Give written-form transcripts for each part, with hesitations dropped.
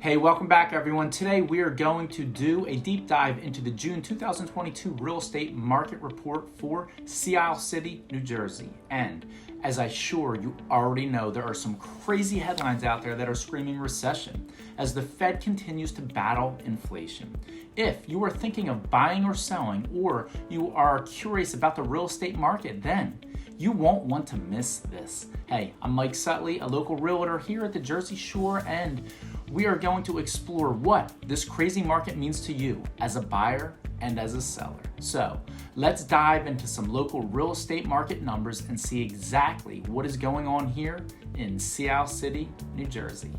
Hey, welcome back everyone. Today we are going to do a deep dive into the June 2022 real estate market report for Sea Isle City, New Jersey. And as I'm sure you already know, there are some crazy headlines out there that are screaming recession as the Fed continues to battle inflation. If you are thinking of buying or selling, or you are curious about the real estate market, then you won't want to miss this. Hey, I'm Mike Sutley, a local realtor here at the Jersey Shore, and we are going to explore what this crazy market means to you as a buyer and as a seller. So let's dive into some local real estate market numbers and see exactly what is going on here in Sea Isle City, New Jersey.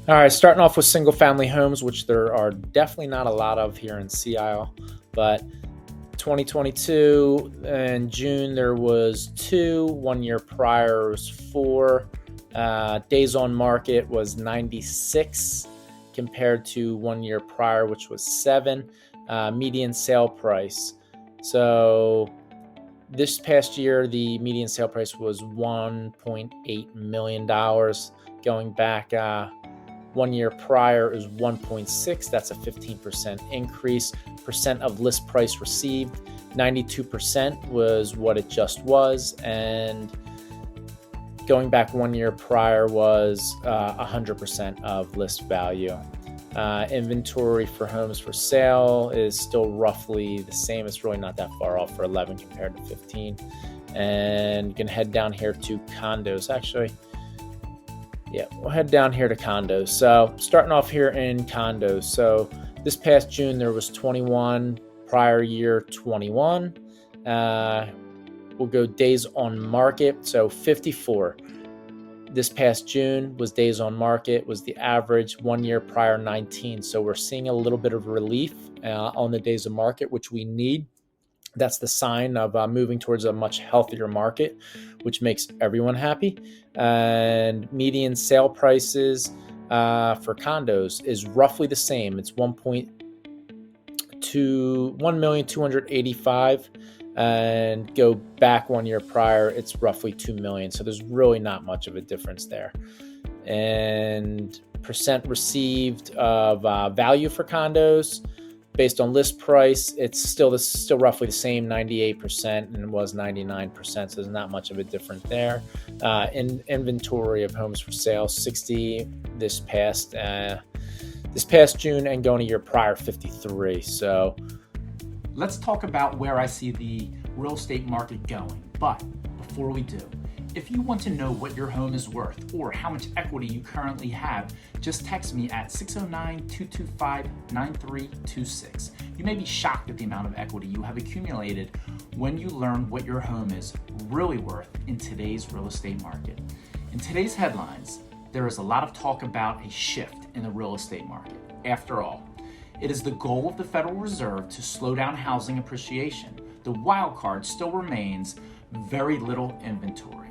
All right, starting off with single family homes, which there are definitely not a lot of here in Sea Isle, but 2022 in June there was 2, 1 year prior was 4. Days on market was 96 compared to 1 year prior, which was 7. Median sale price. So this past year, the median sale price was $1.8 million. Going back 1 year prior is 1.6. That's a 15% increase. Percent of list price received, 92% was what it just was. And going back 1 year prior was 100% of list value. Inventory for homes for sale is still roughly the same. It's really not that far off for 11 compared to 15. And gonna head down here to condos. Actually, yeah, we'll head down here to condos. So starting off here in condos. So this past June there was 21, prior year 21. We'll go days on market. So 54 this past June was days on market, was the average. 1 year prior 19. So we're seeing a little bit of relief on the days of market, which we need. That's the sign of moving towards a much healthier market, which makes everyone happy. And median sale prices for condos is roughly the same. It's 1,285,000. And go back 1 year prior, it's roughly 2 million. So there's really not much of a difference there. And percent received of value for condos based on list price, it's still roughly the same, 98%, and it was 99%. So there's not much of a difference there. In inventory of homes for sale, 60 this past June, and going a year prior, 53. So let's talk about where I see the real estate market going. But before we do, if you want to know what your home is worth or how much equity you currently have, just text me at 609-225-9326. You may be shocked at the amount of equity you have accumulated when you learn what your home is really worth in today's real estate market. In today's headlines, there is a lot of talk about a shift in the real estate market. After all, it is the goal of the Federal Reserve to slow down housing appreciation. The wild card still remains very little inventory.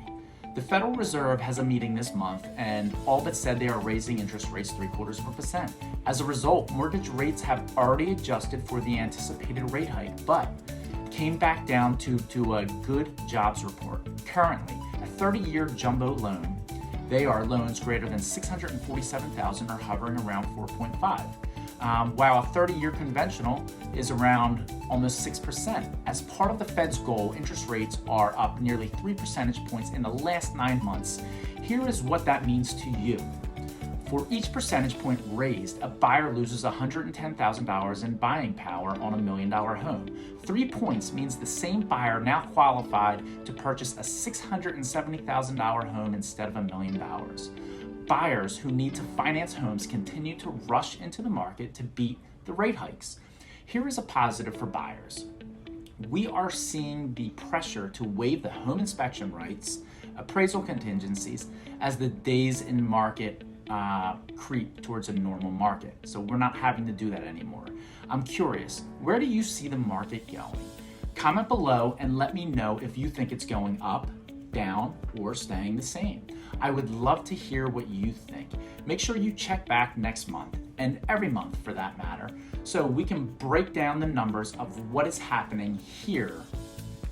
The Federal Reserve has a meeting this month and all but said they are raising interest rates 0.75%. As a result, mortgage rates have already adjusted for the anticipated rate hike, but came back down to a good jobs report. Currently, a 30-year jumbo loan, they are loans greater than $647,000 are hovering around 4.5. While a 30-year conventional is around almost 6%. As part of the Fed's goal, interest rates are up nearly 3 percentage points in the last 9 months. Here is what that means to you. For each percentage point raised, a buyer loses $110,000 in buying power on a $1 million home. 3 points means the same buyer now qualified to purchase a $670,000 home instead of $1 million. Buyers who need to finance homes continue to rush into the market to beat the rate hikes. Here is a positive for buyers. We are seeing the pressure to waive the home inspection rights, appraisal contingencies, as the days in market creep towards a normal market. So we're not having to do that anymore. I'm curious, where do you see the market going? Comment below and let me know if you think it's going up, down, or staying the same. I would love to hear what you think. Make sure you check back next month, and every month for that matter, so we can break down the numbers of what is happening here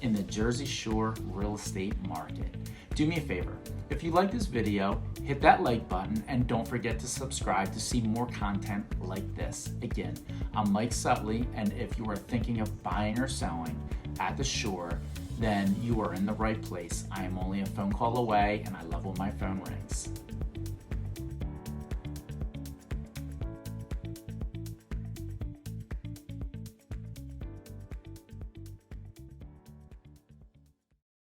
in the Jersey Shore real estate market. Do me a favor, If you like this video, hit that like button and don't forget to subscribe to see more content like this. Again, I'm Mike Sutley, and if you are thinking of buying or selling at the shore, then you are in the right place. I am only a phone call away, and I love when my phone rings.